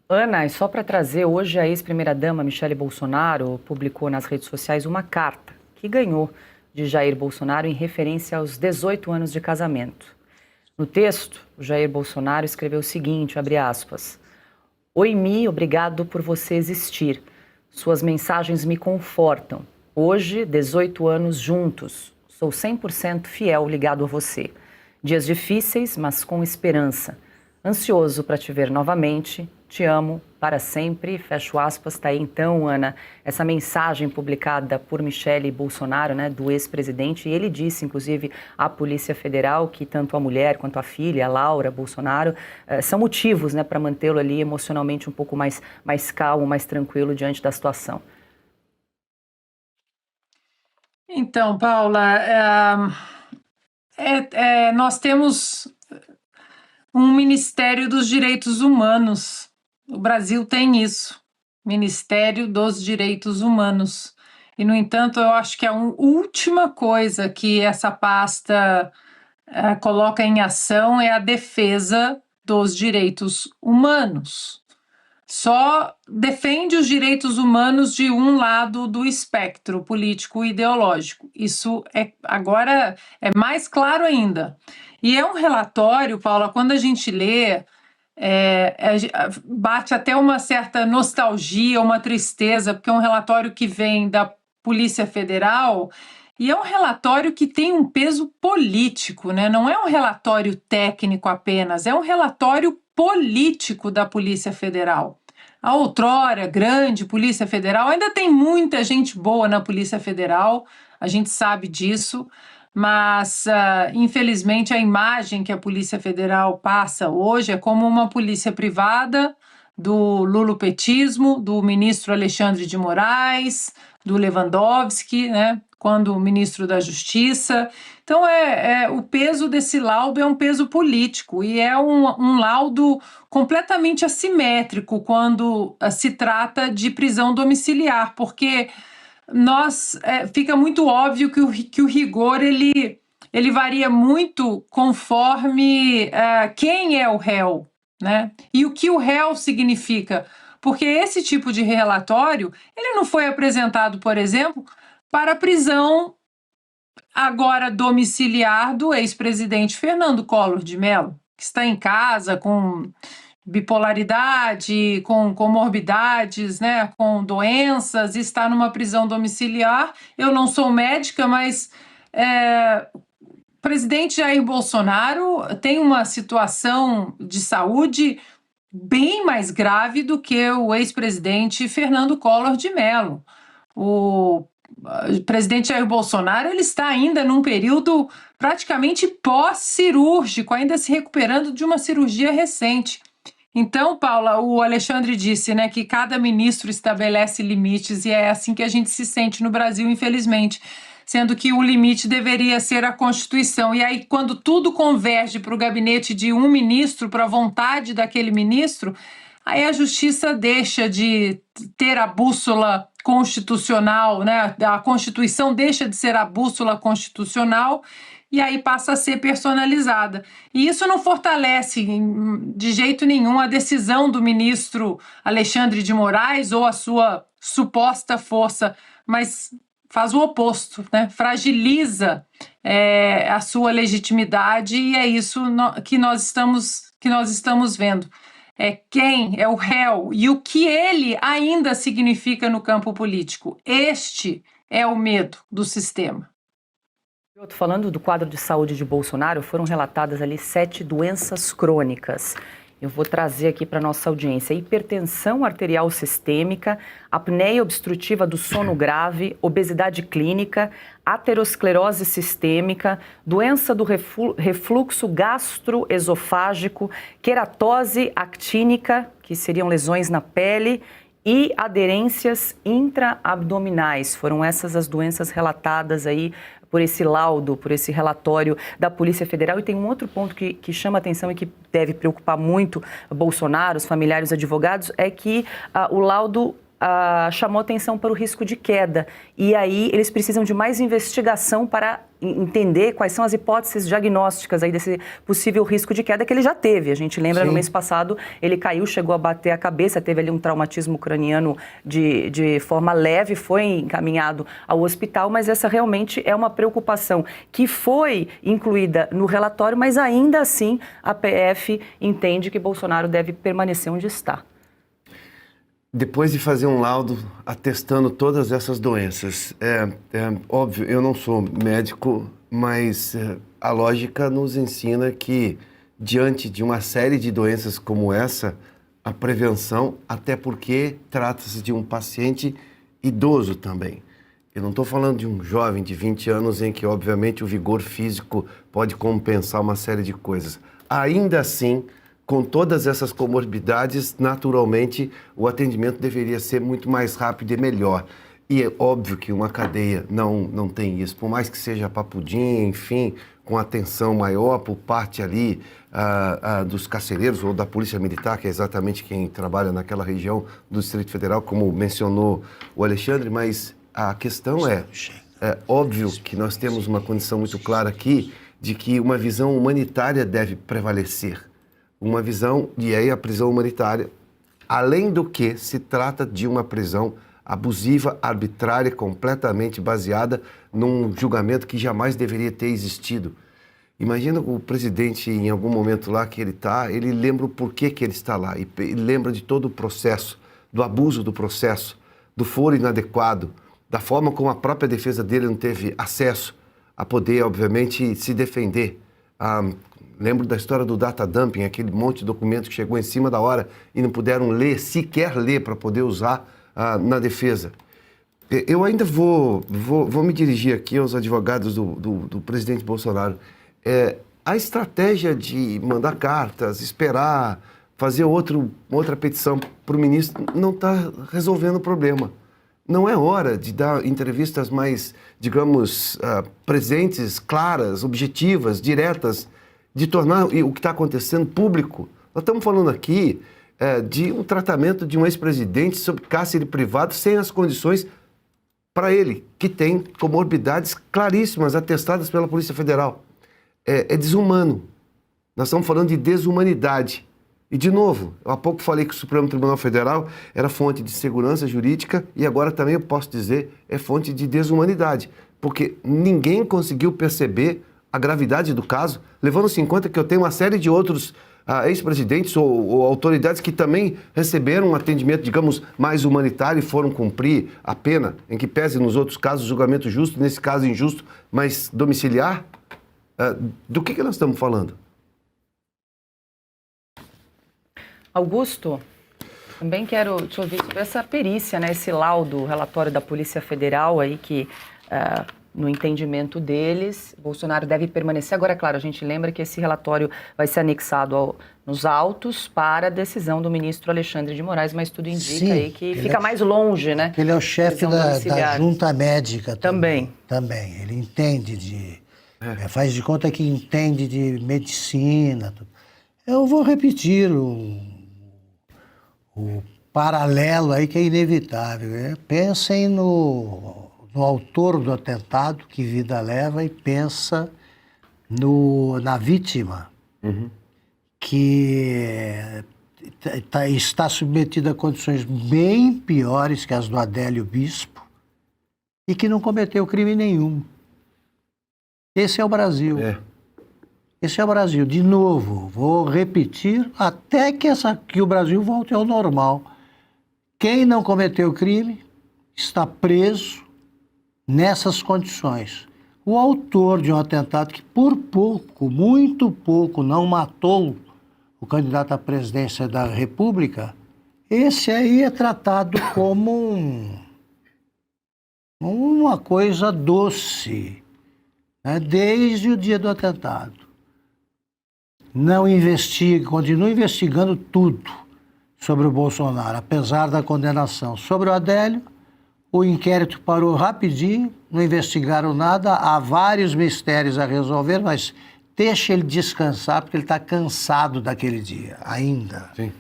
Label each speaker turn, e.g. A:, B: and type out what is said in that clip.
A: Ana, e só para trazer, hoje a ex-primeira-dama Michele Bolsonaro publicou nas redes sociais uma carta que ganhou de Jair Bolsonaro em referência aos 18 anos de casamento. No texto, o Jair Bolsonaro escreveu o seguinte, abre aspas, Oi, Mi, obrigado por você existir. Suas mensagens me confortam. Hoje, 18 anos juntos. Sou 100% fiel ligado a você. Dias difíceis, mas com esperança. Ansioso para te ver novamente. Te amo para sempre. Fecho aspas. Está aí então, Ana, essa mensagem publicada por Michele Bolsonaro, né, do ex-presidente. E ele disse, inclusive, à Polícia Federal que tanto a mulher quanto a filha, a Laura Bolsonaro, são motivos, né, para mantê-lo ali emocionalmente um pouco mais calmo, mais tranquilo diante da situação.
B: Então, Paula, nós temos um Ministério dos Direitos Humanos. O Brasil tem isso, Ministério dos Direitos Humanos. E, no entanto, eu acho que a última coisa que essa pasta coloca em ação é a defesa dos direitos humanos. Só defende os direitos humanos de um lado do espectro político-ideológico. Isso agora é mais claro ainda. E é um relatório, Paula, quando a gente lê, bate até uma certa nostalgia, uma tristeza, porque é um relatório que vem da Polícia Federal e é um relatório que tem um peso político, né? Não é um relatório técnico apenas, é um relatório político da Polícia Federal. A outrora grande Polícia Federal, ainda tem muita gente boa na Polícia Federal, a gente sabe disso, mas infelizmente a imagem que a Polícia Federal passa hoje é como uma polícia privada do lulopetismo, do ministro Alexandre de Moraes, do Lewandowski, né, quando ministro da Justiça. Então, o peso desse laudo é um peso político e é um laudo completamente assimétrico quando se trata de prisão domiciliar, porque fica muito óbvio que o rigor ele varia muito conforme quem é o réu, né? E o que o réu significa. Porque esse tipo de relatório ele não foi apresentado, por exemplo, para a prisão agora domiciliar do ex-presidente Fernando Collor de Mello, que está em casa com bipolaridade, com comorbidades, né, com doenças, está numa prisão domiciliar. Eu não sou médica, mas o presidente Jair Bolsonaro tem uma situação de saúde bem mais grave do que o ex-presidente Fernando Collor de Mello. O presidente Jair Bolsonaro ele está ainda num período praticamente pós-cirúrgico, ainda se recuperando de uma cirurgia recente. Então, Paula, o Alexandre disse, né, que cada ministro estabelece limites e é assim que a gente se sente no Brasil, infelizmente, sendo que o limite deveria ser a Constituição. E aí, quando tudo converge para o gabinete de um ministro, para a vontade daquele ministro, aí a Justiça deixa de ter a bússola constitucional, né? A Constituição deixa de ser a bússola constitucional e aí passa a ser personalizada. E isso não fortalece de jeito nenhum a decisão do ministro Alexandre de Moraes ou a sua suposta força, mas faz o oposto, né? Fragiliza a sua legitimidade e é isso que nós estamos vendo. Quem é o réu e o que ele ainda significa no campo político. Este é o medo do sistema.
A: Falando do quadro de saúde de Bolsonaro, foram relatadas ali 7 doenças crônicas. Eu vou trazer aqui para a nossa audiência: hipertensão arterial sistêmica, apneia obstrutiva do sono grave, obesidade clínica, aterosclerose sistêmica, doença do refluxo gastroesofágico, queratose actínica, que seriam lesões na pele, e aderências intraabdominais. Foram essas as doenças relatadas aí por esse laudo, por esse relatório da Polícia Federal. E tem um outro ponto que chama atenção e que deve preocupar muito Bolsonaro, os familiares, os advogados, é que o laudo chamou atenção para o risco de queda. E aí eles precisam de mais investigação para entender quais são as hipóteses diagnósticas aí desse possível risco de queda que ele já teve. A gente lembra, no mês passado, ele caiu, chegou a bater a cabeça, teve ali um traumatismo craniano de forma leve, foi encaminhado ao hospital, mas essa realmente é uma preocupação que foi incluída no relatório, mas ainda assim a PF entende que Bolsonaro deve permanecer onde está.
C: Depois de fazer um laudo atestando todas essas doenças, óbvio, eu não sou médico, mas a lógica nos ensina que, diante de uma série de doenças como essa, a prevenção, até porque trata-se de um paciente idoso também. Eu não estou falando de um jovem de 20 anos em que, obviamente, o vigor físico pode compensar uma série de coisas. Ainda assim, com todas essas comorbidades, naturalmente, o atendimento deveria ser muito mais rápido e melhor. E é óbvio que uma cadeia não tem isso. Por mais que seja papudinha, enfim, com atenção maior por parte ali dos carcereiros ou da Polícia Militar, que é exatamente quem trabalha naquela região do Distrito Federal, como mencionou o Alexandre, mas a questão é óbvio que nós temos uma condição muito clara aqui de que uma visão humanitária deve prevalecer. Uma visão, e aí a prisão humanitária, além do que se trata de uma prisão abusiva, arbitrária, completamente baseada num julgamento que jamais deveria ter existido. Imagina o presidente, em algum momento lá que ele lembra o porquê que ele está lá, e lembra de todo o processo, do abuso do processo, do foro inadequado, da forma como a própria defesa dele não teve acesso a poder, obviamente, se defender. Lembro da história do data dumping, aquele monte de documento que chegou em cima da hora e não puderam ler, sequer ler, para poder usar na defesa. Eu ainda vou me dirigir aqui aos advogados do presidente Bolsonaro. A estratégia de mandar cartas, esperar, fazer outra petição para o ministro não está resolvendo o problema. Não é hora de dar entrevistas mais, digamos, presentes, claras, objetivas, diretas, de tornar o que está acontecendo público. Nós estamos falando aqui de um tratamento de um ex-presidente sob cárcere privado sem as condições para ele, que tem comorbidades claríssimas atestadas pela Polícia Federal. É desumano. Nós estamos falando de desumanidade. E, de novo, há pouco falei que o Supremo Tribunal Federal era fonte de segurança jurídica e agora também eu posso dizer é fonte de desumanidade, porque ninguém conseguiu perceber a gravidade do caso, levando-se em conta que eu tenho uma série de outros ex-presidentes ou autoridades que também receberam um atendimento, digamos, mais humanitário e foram cumprir a pena, em que pese nos outros casos julgamento justo, nesse caso injusto, mas domiciliar. Do que nós estamos falando?
A: Augusto, também quero te ouvir sobre essa perícia, né, esse laudo, relatório da Polícia Federal aí que... no entendimento deles, Bolsonaro deve permanecer. Agora, claro, a gente lembra que esse relatório vai ser anexado nos autos para a decisão do ministro Alexandre de Moraes, mas tudo indica aí que fica mais longe, né?
D: Ele é o chefe da junta médica
A: também.
D: Também, ele entende faz de conta que entende de medicina. Eu vou repetir o paralelo aí que é inevitável. Pensem no autor do atentado, que vida leva, e pensa na vítima, que está submetida a condições bem piores que as do Adélio Bispo e que não cometeu crime nenhum. Esse é o Brasil. Esse é o Brasil. De novo, vou repetir até que o Brasil volte ao normal. Quem não cometeu crime está preso nessas condições. O autor de um atentado que por pouco, muito pouco, não matou o candidato à presidência da República, esse aí é tratado como uma coisa doce, né? Desde o dia do atentado. Não investiga, continua investigando tudo sobre o Bolsonaro, apesar da condenação. Sobre o Adélio, o inquérito parou rapidinho, não investigaram nada, há vários mistérios a resolver, mas deixa ele descansar, porque ele está cansado daquele dia, ainda.
C: Sim.